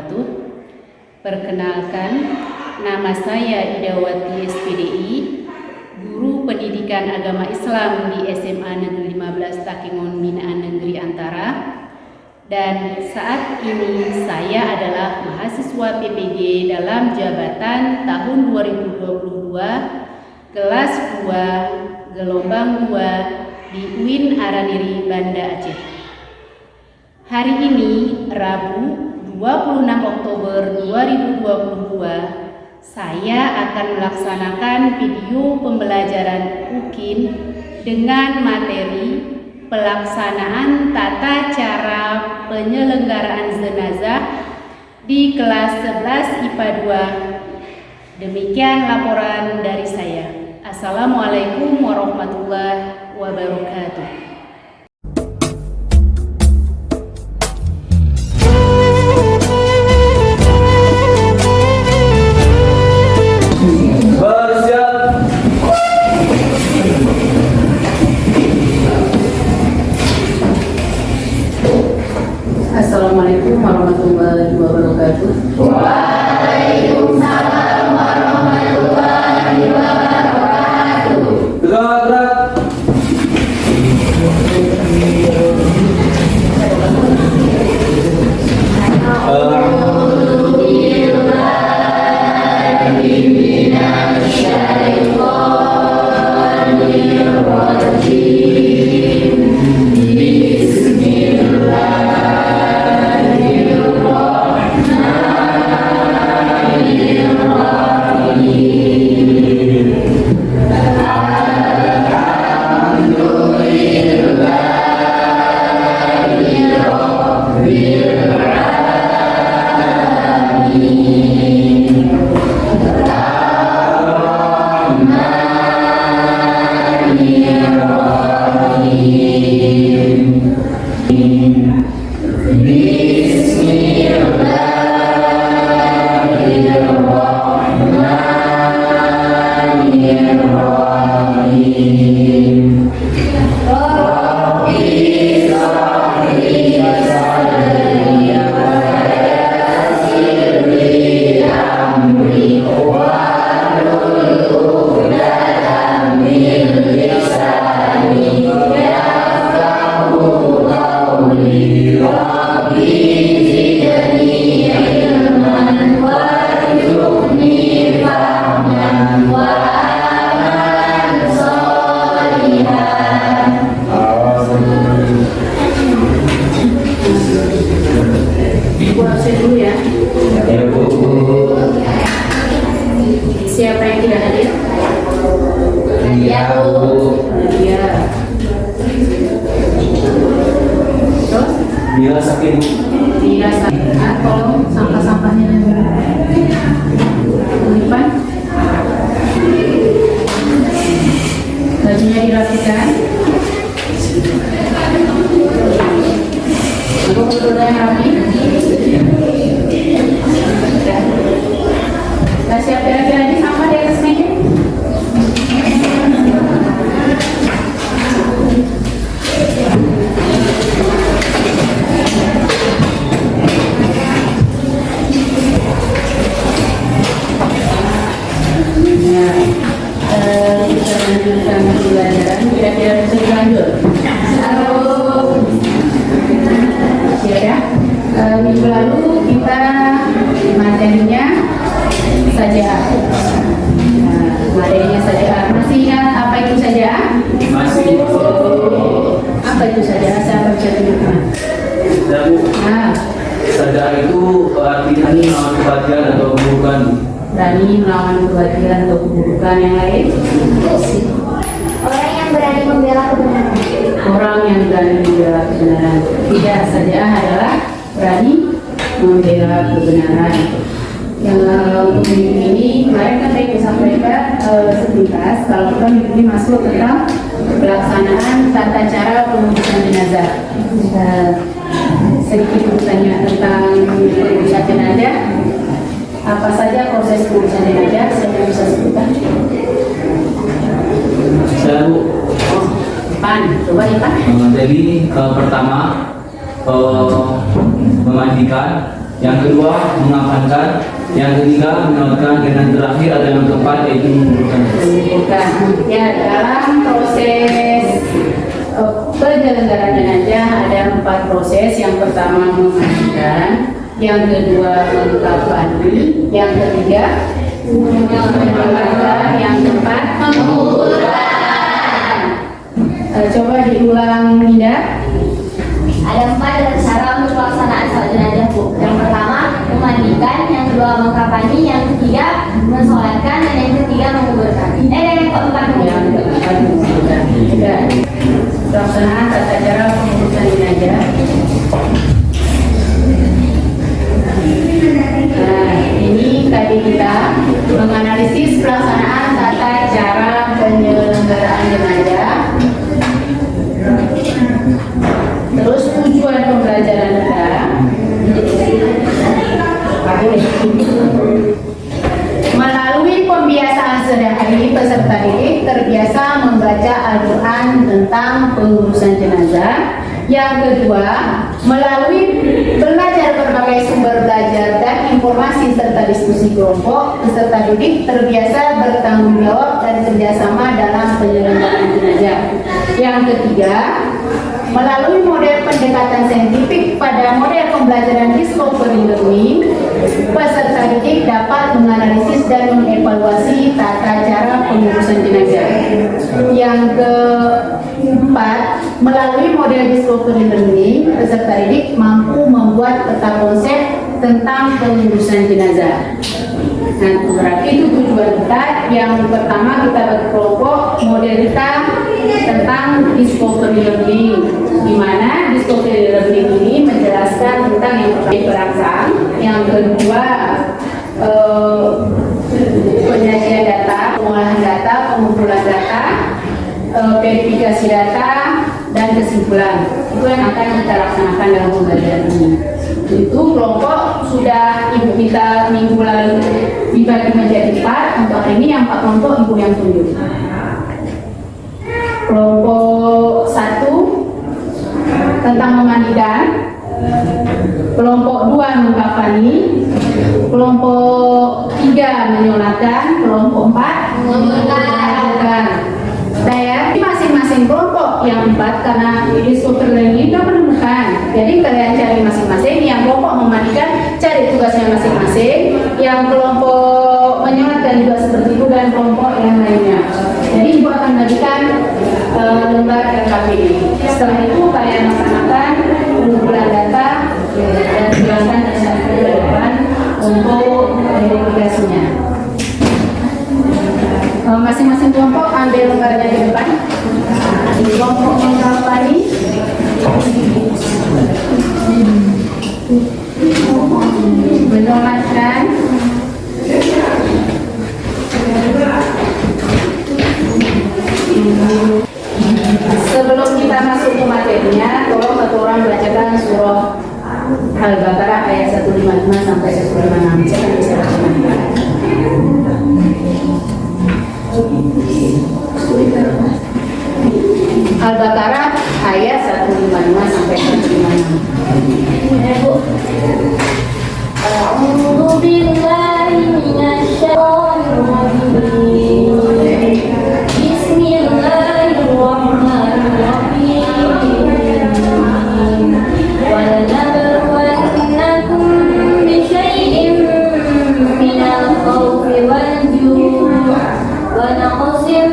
wabarakatuh. Perkenalkan, nama saya Idawati SPDI, Guru Pendidikan Agama Islam di SMA Negeri 15 Takengon Binaan Negeri Antara. Dan saat ini saya adalah mahasiswa PPG dalam jabatan tahun 2022 kelas 2 gelombang 2 di UIN Araniri, Banda Aceh. Hari ini Rabu 26 Oktober 2022 saya akan melaksanakan video pembelajaran UKIN dengan materi pelaksanaan tata cara penyelenggaraan jenazah di kelas 11 IPA 2. Demikian laporan dari saya. Assalamualaikum warahmatullahi wabarakatuh. Assalamualaikum warahmatullahi wabarakatuh. Waalaikumsalam warahmatullahi wabarakatuh. Siapa yang tidak hadir? Nadia. Terus? Mila sakit. Tolong sampah-sampahnya di depan. Bajunya dirapikan. Foto yang rapi. Nah, siap kira-kira sampah di atas meja. Kita lanjutkan pembelajaran. Kira-kira bisa dilanjut. Siap ya. Minggu lalu kita materinya saja'ah. Materinya saja'ah. Masih ingat apa itu saja'ah? Masih. Apa itu saja'ah? Siapa bisa tunjukkan? Saja'ah itu artinya melawan kebahagiaan atau keburukan. Berani melawan kebahagiaan atau keburukan yang lain. Orang yang berani membela kebenaran. Orang yang berani membela kebenaran. Tidak, saja'ah adalah berani membela kebenaran. Yang untuk minggu ini kemarin kan saya sampaikan sepintas kalau kita minggu ini masuk tentang pelaksanaan tata cara pengurusan jenazah. Sedikit bertanya tentang pengurusan jenazah. Apa saja proses pengurusan jenazah? Saya bisa sebutkan. Saya Ipan, coba Ipan. Jadi pertama memandikan, yang kedua mengamankan, yang ketiga menyampaikan, dan yang terakhir ada yang keempat yaitu Bukan. Ya, dalam proses penyelenggaraan jenazah ada 4 proses. Yang pertama memandikan, yang kedua mengkafani, yang ketiga menyampaikan, yang keempat menguburkan. Coba diulang, Ninda. Ada 4 cara untuk pelaksanaan sholat jenazah, Bu. Yang pertama memandikan, yang kedua mengkafani, yang ketiga mensolatkan, dan yang ketiga menguburkan. Dan yang keempat Yang menguburkan. keempat menguburkan. Sudah. Pelaksanaan tata cara pengurusan jenazah. Nah, ini tadi kita menganalisis pelaksanaan tata cara penyelenggaraan jenazah. Terus tujuan pembelajaran kita melalui pembiasaan sehari-hari peserta didik terbiasa membaca Al-Quran tentang pengurusan jenazah. Yang kedua, melalui belajar berbagai sumber belajar dan informasi serta diskusi kelompok, peserta didik terbiasa bertanggung jawab dan kerjasama dalam penyelenggaraan jenazah. Yang ketiga, melalui model pendekatan saintifik pada model pembelajaran discovery learning, peserta didik dapat menganalisis dan mengevaluasi tata cara pengurusan jenazah. Yang keempat, melalui model discovery learning, peserta didik mampu membuat peta konsep tentang pengurusan jenazah. Nah, berarti itu tujuan kita. Yang pertama kita berkelompok, model kita tentang discovery learning, di mana discovery learning ini menjelaskan tentang yang pertama perangsang, yang kedua penyajian data, pengolahan data, pengumpulan data, verifikasi data, dan kesimpulan. Itu yang akan kita laksanakan dalam pembelajaran ini. Itu kelompok sudah ibu kita minggu lalu dibagi menjadi 4. Untuk hari ini yang 4 kelompok ibu yang tunjuk. Kelompok 1 tentang memandikan, kelompok 2 mengkafani, kelompok 3 menyolatkan, kelompok 4 menguburkan. Saya masing-masing kelompok yang 4 karena discovery learning kita menemukan. Jadi kalian cari masing-masing. Yang kelompok memandikan cari tugasnya masing-masing. Yang kelompok menyolatkan juga seperti itu, dan kelompok yang lainnya. Jadi ibu akan bagikan lembar LKP ini. Setelah itu kalian laksanakan pengumpulan data dan silakan ke depan untuk verifikasinya. Masing-masing kelompok ambil lembarnya di depan. Kelompok mengkafani, menyolatkan, sebelum kita masuk ke materinya, tolong satu orang bacakan surah Al-Baqarah ayat 155 sampai 156. Saya akan bisa bacakan. Al-Baqarah ayat 155 sampai 156. A'udzu billahi minasy syaithanir rajim. Bismillahirrahmanirrahim. Wa lanabluwannakum bisyai'in minal khawfi wal ju' wa naqsin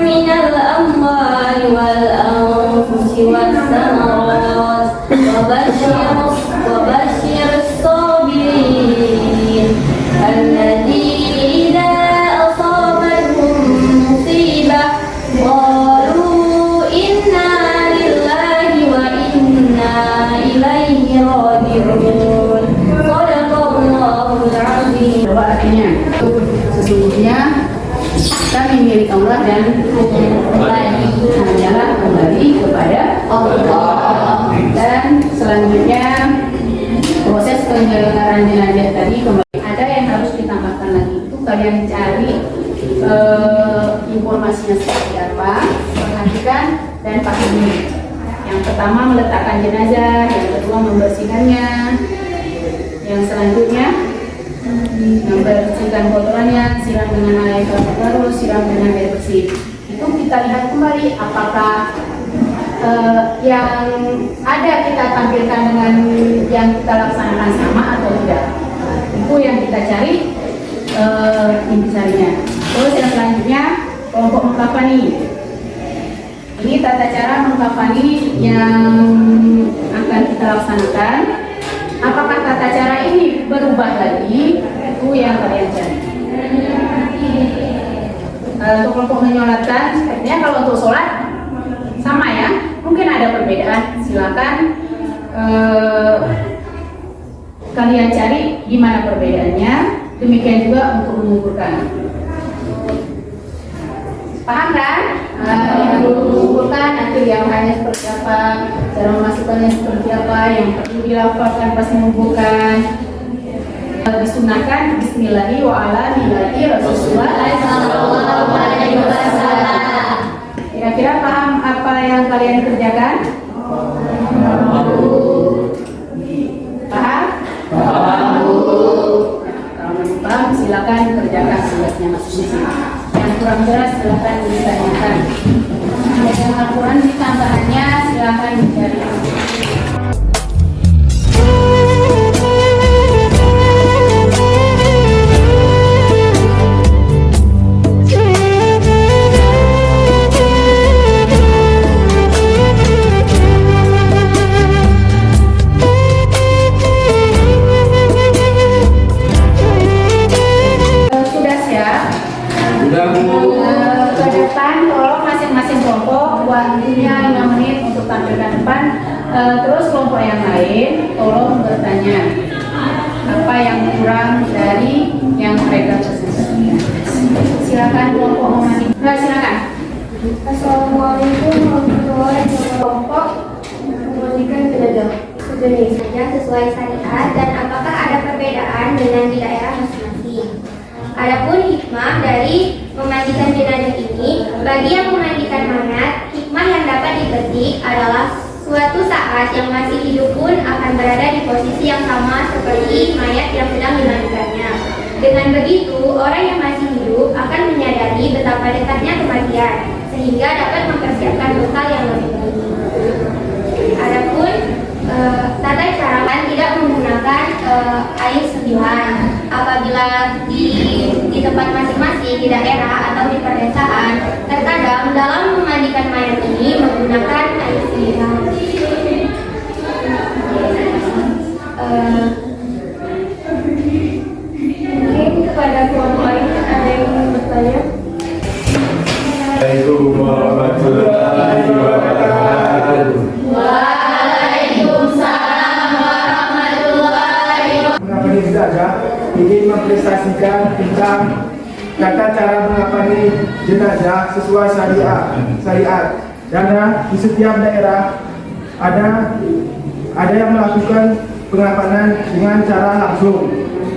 minal amwali wal anfusi was samarat wa bashir as-sabirin alladhina idza asabatuhum musibah qalu inna lillahi wa inna ilaihi raji'un. Shadaqallahul azim. Coba artinya, sesungguhnya kami milik Allah dan hanyalah kembali kepada Allah. Dan selanjutnya proses penyelenggaraan jenazah tadi kembali. Ada yang harus ditambahkan lagi, itu kalian cari informasinya seperti apa, perhatikan dan pahami. Yang pertama meletakkan jenazah, yang kedua membersihkannya, Yang selanjutnya, membersihkan kotorannya, siram dengan air baru, siram dengan air bersih. Itu kita lihat kembali apakah yang ada kita tampilkan dengan yang kita laksanakan sama atau tidak. Itu yang kita cari intisarinya. Terus yang selanjutnya, kelompok mengkafani. Ini tata cara mengkafani yang akan kita laksanakan. Apakah tata cara ini berubah lagi? Itu yang kalian cari. Untuk kelompok menyolatkan, sepertinya kalau untuk sholat sama ya. Mungkin ada perbedaan. Silakan kalian cari di mana perbedaannya. Demikian juga untuk mengumpulkan. Paham kan? Mengumpulkan nanti yang hanya seperti apa, cara memasukkannya seperti apa, yang perlu dilafalkan pas mengumpulkan. Disunahkan Bismillahirrahmanirrahim Rasulullah sallallahu alaihi wasallam. Kira-kira paham apa yang kalian kerjakan? Paham? Kalau paham silakan kerjakan tugasnya masing-masing. Yang kurang jelas silakan ditanyakan. Yang Al-Quran di tambahannya silakan dicari. Ke depan tolong masing-masing kelompok waktunya 5 menit untuk tampilkan depan. Terus kelompok yang lain tolong bertanya apa yang kurang dari yang mereka presentasikan. Silakan kelompok memani. Silakan. Assalamualaikum warahmatullahi wabarakatuh. Kelompok memandikan jenazah sejenis saja sesuai syariat dan apakah ada perbedaan dengan di daerah masing-masing. Adapun hikmah dari memandikan jenazah ini, bagi yang memandikan mayat, hikmah yang dapat dipetik adalah suatu saat yang masih hidup pun akan berada di posisi yang sama seperti mayat yang sedang dimandikannya. Dengan begitu, orang yang masih hidup akan menyadari betapa dekatnya kematian, sehingga dapat mempersiapkan bekal yang lebih baik. Adapun tata cara tidak menggunakan air sembilan. Apabila di tempat masing-masing, di daerah atau di perdesaan, terkadang dalam memandikan mayat ini menggunakan air sembilan. Mungkin kepada kelompok lain ada yang ingin bertanya? Assalamualaikum warahmatullahi wabarakatuh. Waalaikumsalam warahmatullahi wabarakatuh. Mengapani jenazah ingin mempresentasikan tentang tata cara mengapani jenazah sesuai syariat. Dan di setiap daerah ada yang melakukan pengapanan dengan cara langsung,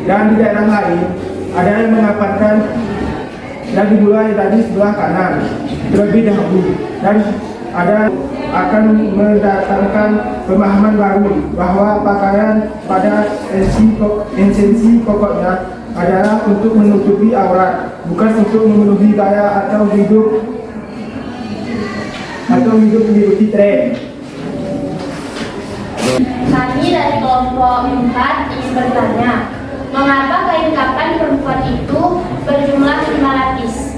dan di daerah lain ada yang mengapankan dan dimulai dari sebelah kanan terlebih dahulu, dan ada akan mendatangkan pemahaman baru bahwa pakaian pada esensi pokoknya adalah untuk menutupi aurat, bukan untuk memenuhi gaya atau hidup mengikuti tren. Kami dari kelompok 4 ingin bertanya, mengapa kain kafan perempuan itu berjumlah 5 lapis?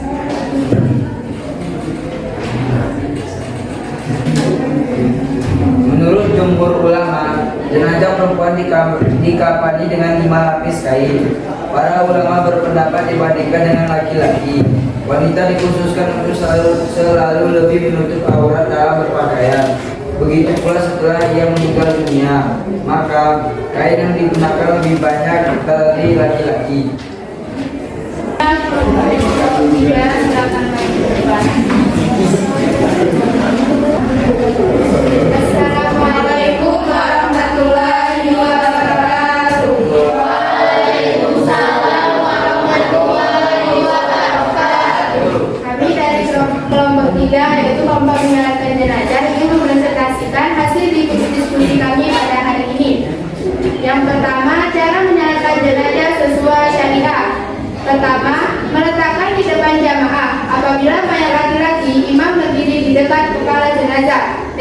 Menurut jumhur ulama, jenazah perempuan dikafani dengan 5 lapis kain. Para ulama berpendapat dibandingkan dengan laki-laki, wanita dikhususkan untuk selalu lebih menutup aurat dalam berpakaian. Begitu pula setelah ia meninggal dunia, maka kain yang digunakan lebih banyak dari laki-laki. Assalamualaikum warahmatullahi wabarakatuh. Waalaikumsalam warahmatullahi wabarakatuh. Kami dari kelompok 3, yaitu kelompok menyolatkan jenazah, ingin mempresentasikan hasil diskusi kami pada hari ini. Yang pertama, cara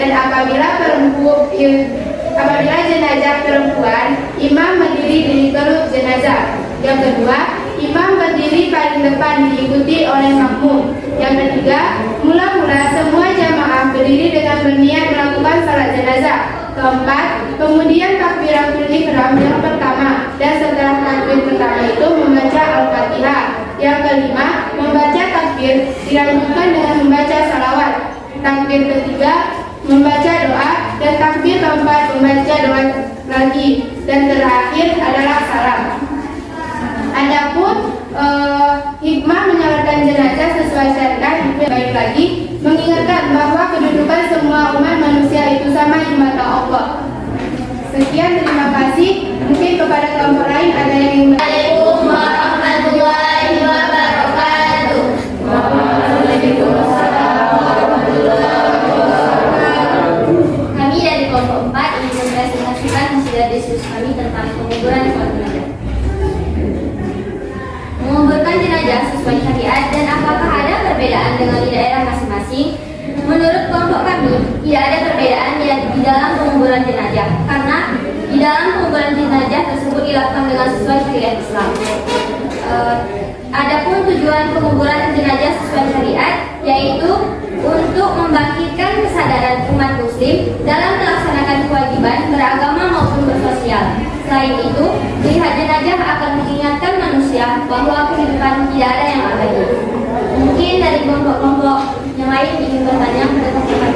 Dan apabila jenazah perempuan, imam berdiri di perut jenazah. Yang kedua, imam berdiri paling depan diikuti oleh makmum. Yang ketiga, mula-mula semua jamaah berdiri dengan berniat melakukan salat jenazah. Keempat, kemudian takbiratul ihram yang pertama, dan setelah takbir pertama itu membaca Al-Fatihah. Yang kelima, membaca takbir dilanjutkan dengan membaca salawat. Takbir ketiga membaca doa, dan takbir keempat membaca doa lagi, dan terakhir adalah salam. Adapun hikmah menyalatkan jenazah sesuai syariat itu baik lagi mengingatkan bahwa kedudukan semua umat manusia itu sama di mata Allah. Sekian, terima kasih. Mungkin kepada kelompok lain ada yang ingin. Waalaikumsalam warahmatullahi wabarakatuh. Kami dari kelompok 4 ingin mempresentasikan hasil diskusi kami tentang penguburan sholat jenazah. Menguburkan jenazah sesuai syariat dan apakah ada perbedaan dengan di daerah masing-masing? Menurut kelompok kami, tidak ada perbedaan di dalam penguburan jenazah karena di dalam penguburan jenazah tersebut dilakukan dengan sesuai syariat Islam. Adapun tujuan penguburan jenazah sesuai syariat yaitu untuk membangkitkan kesadaran umat muslim dalam melaksanakan kewajiban beragama maupun bersosial. Selain itu, melihat jenazah akan mengingatkan manusia bahwa kehidupan tidak ada yang abadi. Mungkin dari kelompok-kelompok yang lain ingin bertanya pada teman-teman.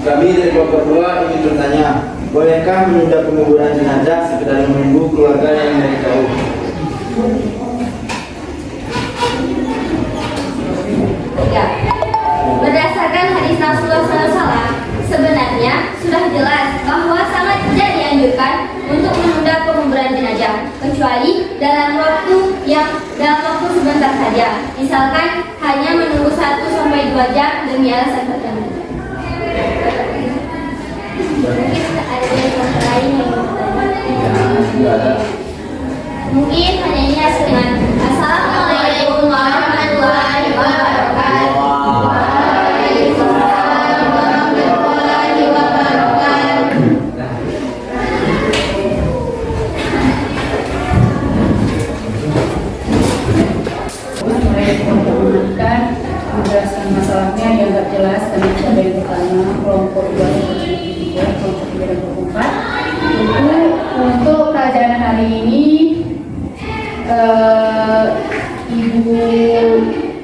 Kami dari kelompok 2 ingin bertanya, bolehkah menunda penguburan jenazah sekedar menunggu keluarga yang dari jauh? Ya, berdasarkan hadis Rasulullah SAW, sebenarnya sudah jelas bahwa sangat tidak dianjurkan untuk menunda penguburan jenazah kecuali dalam waktu sebentar saja, misalkan hanya menunggu 1-2 jam demi alasan tertentu. Mungkin ada yang lain yang bertanya. Mungkin hanya ini dengan Assalamualaikum warahmatullahi wabarakatuh. Waalaikumsalam warahmatullahi wabarakatuh. Menjelaskan masalahnya yang nggak jelas dan ada yang bertanya kelompok 2 kelompok 3 dan kelompok 4. Untuk pelajaran hari ini Ibu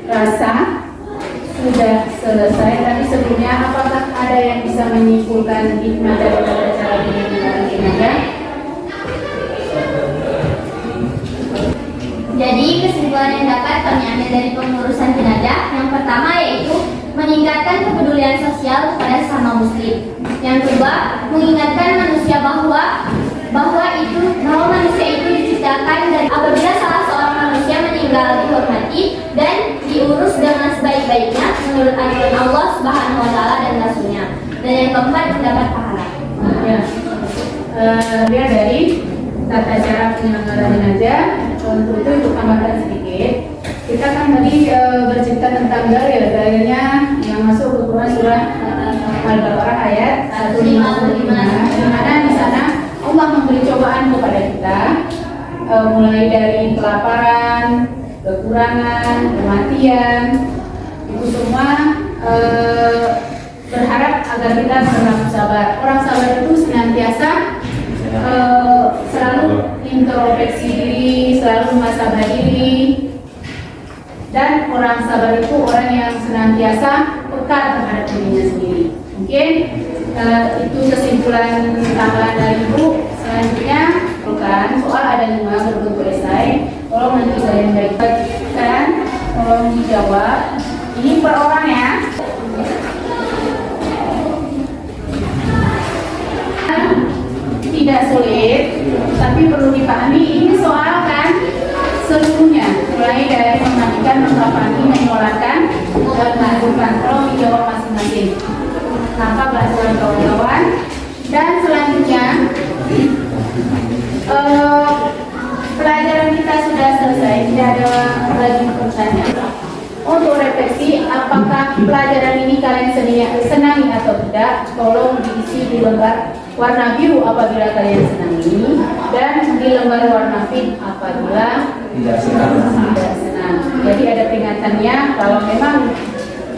rasa sudah selesai, tapi sebelumnya apakah ada yang bisa menyimpulkan hikmah dari cara penguburan jenazah? Jadi kesimpulan yang dapat kami ambil dari pengurusan jenazah yang pertama yaitu meningkatkan kepedulian sosial kepada sesama muslim. Yang kedua, mengingatkan manusia bahwa manusia itu diciptakan dan apabila salah seorang manusia meninggal dihormati dan diurus dengan sebaik-baiknya menurut anjuran Allah Subhanahu wa taala dan Rasulnya. Dan yang keempat, mendapat pahala. Ya. Lihat dari tata cara penyelenggaraan jenazah. Untuk itu tambahkan sedikit. Kita kan tadi bercerita tentang dalil. Dalilnya yang masuk ke Quran surah Al-Baqarah ayat 155, di mana di sana Allah memberi cobaan kepada kita, mulai dari kelaparan, kekurangan, kematian, itu semua berharap agar kita berlaku sabar. Orang sabar itu senantiasa selalu introspeksi diri, selalu muhasabah diri, dan orang sabar itu orang yang senantiasa peka terhadap dirinya sendiri. Mungkin itu kesimpulan tambahan dari Ibu. Selanjutnya bukan soal ada 5 berbentuk esai. Tolong nanti kalian bagikan, tolong dijawab. Ini per orang ya. Tidak sulit, tapi perlu dipahami ini soal kan seluruhnya, mulai dari mematikan, memperapani, menyolatkan, dan menguburkan. Tolong dijawab masing-masing tanpa pelajaran kawan-kawan. Dan selanjutnya pelajaran kita sudah selesai, tidak ada lagi pertanyaan. Untuk refleksi, apakah pelajaran ini kalian senangi atau tidak? Tolong diisi di lembar warna biru apabila kalian senangi, dan di lembar warna pink apabila Tidak senang. tidak senang. Jadi ada peringatannya, kalau memang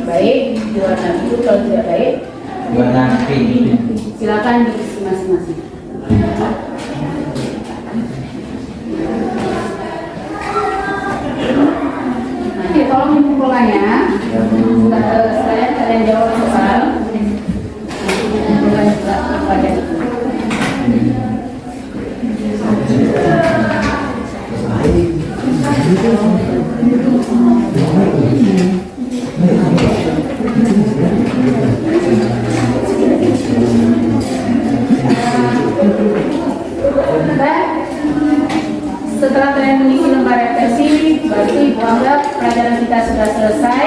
baik di warna biru, kalau tidak baik Warna pink. silakan diisi masing-masing. Nanti tolong dikumpulkannya. Sekalian kalian jawab soal. Nanti dikumpulkan juga pada itu. Dan setelah kalian mengisi lembar refleksi, berarti Ibu anggap pelajaran kita sudah selesai.